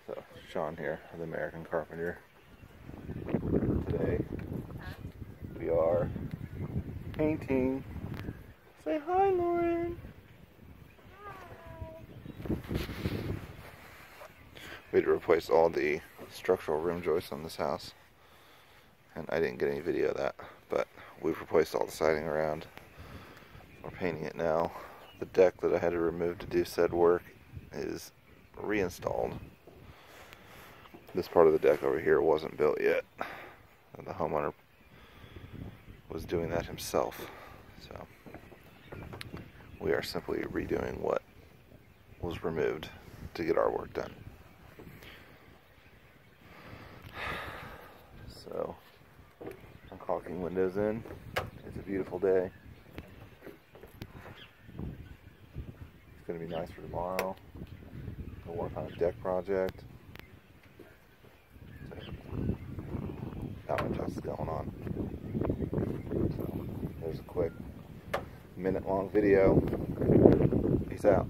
So, Sean here, the American Carpenter. Today, we are painting. Say hi, Lauren. We had to replace all the structural rim joists on this house, and I didn't get any video of that, but we've replaced all the siding around. We're painting it now. The deck that I had to remove to do said work is reinstalled. This part of the deck over here wasn't built yet, and the homeowner was doing that himself. So we are simply redoing what was removed to get our work done. So I'm caulking windows in. It's a beautiful day. It's going to be nice for tomorrow. We'll work on a deck project. Not much else is going on. So there's a quick minute-long video. Peace out.